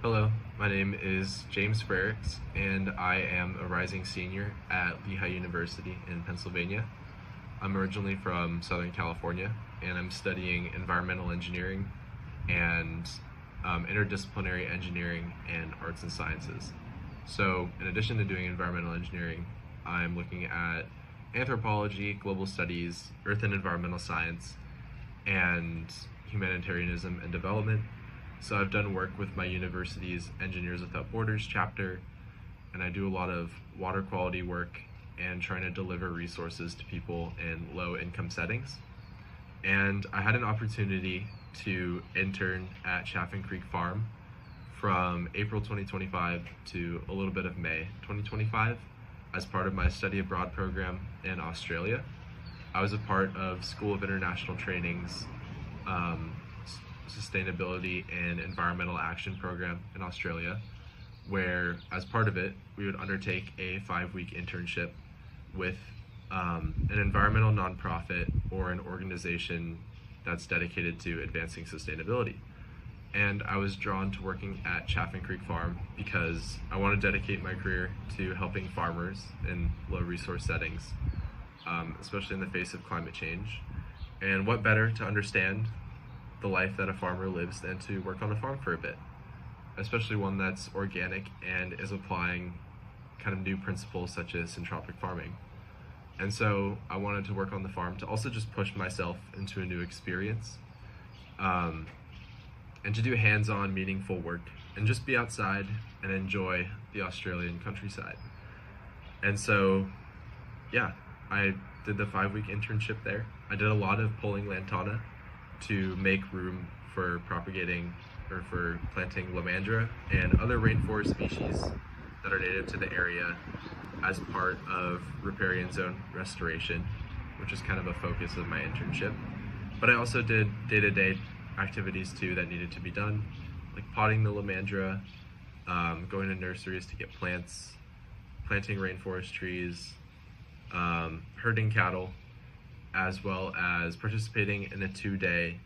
Hello, my name is James Frericks, and I am a rising senior at Lehigh University in Pennsylvania. I'm originally from Southern California, and I'm studying environmental engineering and interdisciplinary engineering and arts and sciences. So, in addition to doing environmental engineering, I'm looking at anthropology, global studies, earth and environmental science, and humanitarianism and development. So I've done work with my university's Engineers Without Borders chapter, and I do a lot of water quality work and trying to deliver resources to people in low income settings. And I had an opportunity to intern at Chaffin Creek Farm from April 2025 to a little bit of May 2025 as part of my study abroad program in Australia. I was a part of School of International Training's sustainability and environmental action program in Australia, where as part of it we would undertake a 5-week internship with an environmental nonprofit or an organization that's dedicated to advancing sustainability. And I was drawn to working at Chaffin Creek Farm because I want to dedicate my career to helping farmers in low resource settings, especially in the face of climate change. And what better to understand the life that a farmer lives than to work on a farm for a bit, especially one that's organic and is applying kind of new principles such as syntropic farming. And so I wanted to work on the farm to also just push myself into a new experience, and to do hands-on meaningful work and just be outside and enjoy the Australian countryside. And so yeah, I did the 5-week internship there. I did a lot of pulling lantana to make room for propagating or for planting lomandra and other rainforest species that are native to the area as part of riparian zone restoration, which is kind of a focus of my internship. But I also did day-to-day activities too that needed to be done, like potting the lomandra, going to nurseries to get plants, planting rainforest trees, herding cattle, as well as participating in a 2-day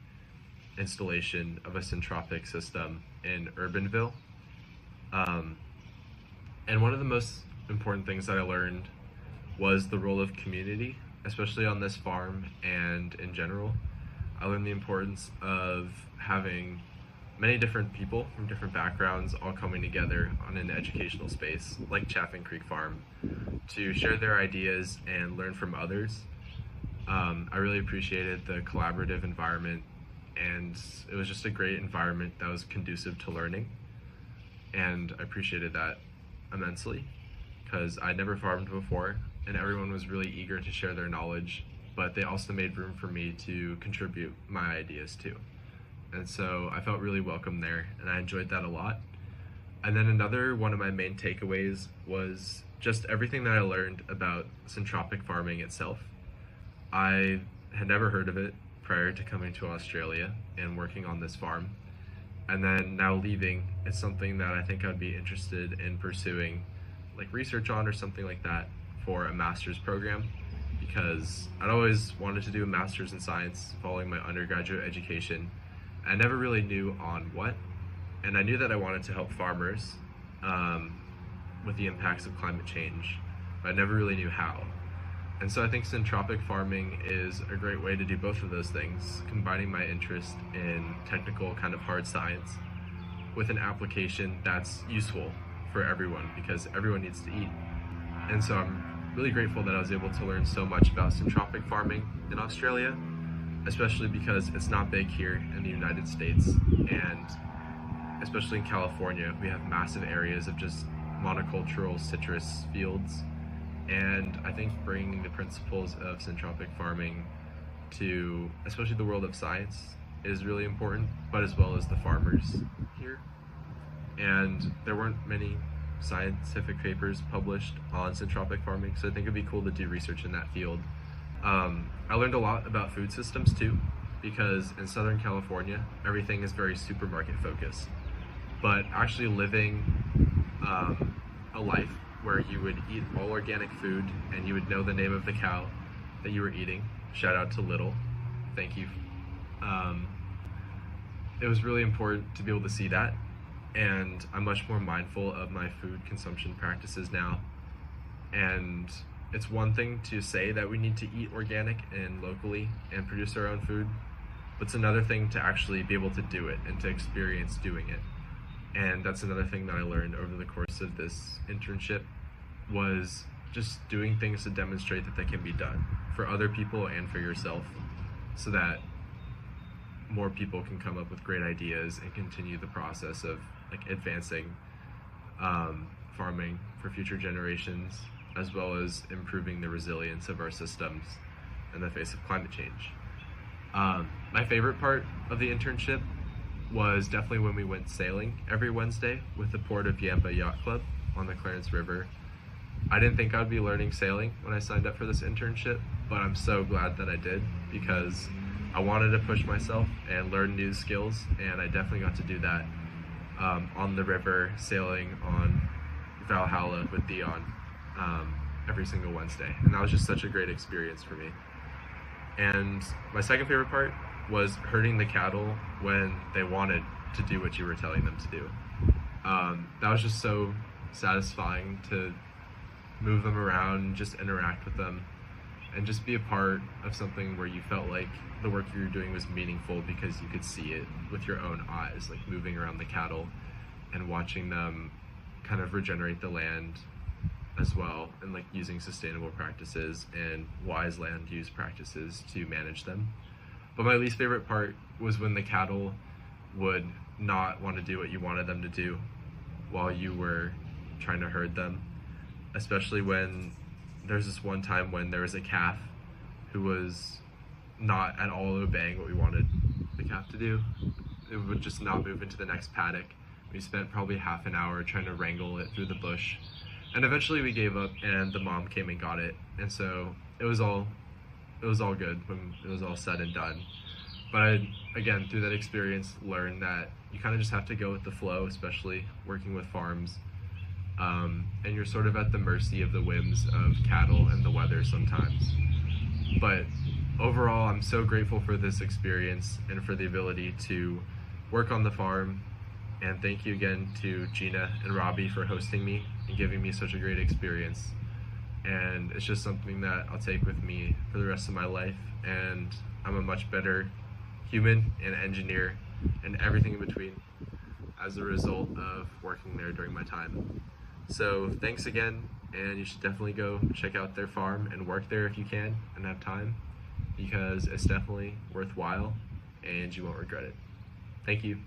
installation of a syntropic system in Urbanville. And one of the most important things that I learned was the role of community, especially on this farm and in general. I learned the importance of having many different people from different backgrounds all coming together on an educational space like Chaffin Creek Farm to share their ideas and learn from others. I really appreciated the collaborative environment, and it was just a great environment that was conducive to learning, and I appreciated that immensely because I'd never farmed before and everyone was really eager to share their knowledge, but they also made room for me to contribute my ideas too. And so I felt really welcome there and I enjoyed that a lot. And then another one of my main takeaways was just everything that I learned about syntropic farming itself. I had never heard of it prior to coming to Australia and working on this farm. And then now leaving, it's something that I think I'd be interested in pursuing, like research on or something like that for a master's program, because I'd always wanted to do a master's in science following my undergraduate education. I never really knew on what, and I knew that I wanted to help farmers with the impacts of climate change, but I never really knew how. And so I think syntropic farming is a great way to do both of those things, combining my interest in technical kind of hard science with an application that's useful for everyone because everyone needs to eat. And so I'm really grateful that I was able to learn so much about syntropic farming in Australia, especially because it's not big here in the United States, and especially in California, we have massive areas of just monocultural citrus fields. And I think bringing the principles of syntropic farming to especially the world of science is really important, but as well as the farmers here. And there weren't many scientific papers published on syntropic farming, so I think it'd be cool to do research in that field. I learned a lot about food systems too, because in Southern California, everything is very supermarket focused. But actually living a life where you would eat all organic food and you would know the name of the cow that you were eating. Shout out to Little, thank you. It was really important to be able to see that and I'm much more mindful of my food consumption practices now. And it's one thing to say that we need to eat organic and locally and produce our own food, but it's another thing to actually be able to do it and to experience doing it. And that's another thing that I learned over the course of this internship, was just doing things to demonstrate that they can be done for other people and for yourself, so that more people can come up with great ideas and continue the process of like advancing farming for future generations, as well as improving the resilience of our systems in the face of climate change. My favorite part of the internship was definitely when we went sailing every Wednesday with the Port of Yamba Yacht Club on the Clarence River. I didn't think I'd be learning sailing when I signed up for this internship, but I'm so glad that I did, because I wanted to push myself and learn new skills, and I definitely got to do that on the river, sailing on Valhalla with Dion every single Wednesday. And that was just such a great experience for me. And my second favorite part was herding the cattle when they wanted to do what you were telling them to do. That was just so satisfying to move them around, just interact with them, and just be a part of something where you felt like the work you were doing was meaningful because you could see it with your own eyes, like moving around the cattle and watching them kind of regenerate the land as well, and like using sustainable practices and wise land use practices to manage them. But my least favorite part was when the cattle would not want to do what you wanted them to do while you were trying to herd them, especially when there's this one time when there was a calf who was not at all obeying what we wanted the calf to do. It would just not move into the next paddock. We spent probably half an hour trying to wrangle it through the bush, and eventually we gave up and the mom came and got it. And so it was all good when it was all said and done. But I, again, through that experience, learned that you kind of just have to go with the flow, especially working with farms. And you're sort of at the mercy of the whims of cattle and the weather sometimes. But overall, I'm so grateful for this experience and for the ability to work on the farm. And thank you again to Gina and Robbie for hosting me and giving me such a great experience. And it's just something that I'll take with me for the rest of my life. And I'm a much better human and engineer and everything in between as a result of working there during my time. So thanks again, and you should definitely go check out their farm and work there if you can and have time, because it's definitely worthwhile and you won't regret it. Thank you.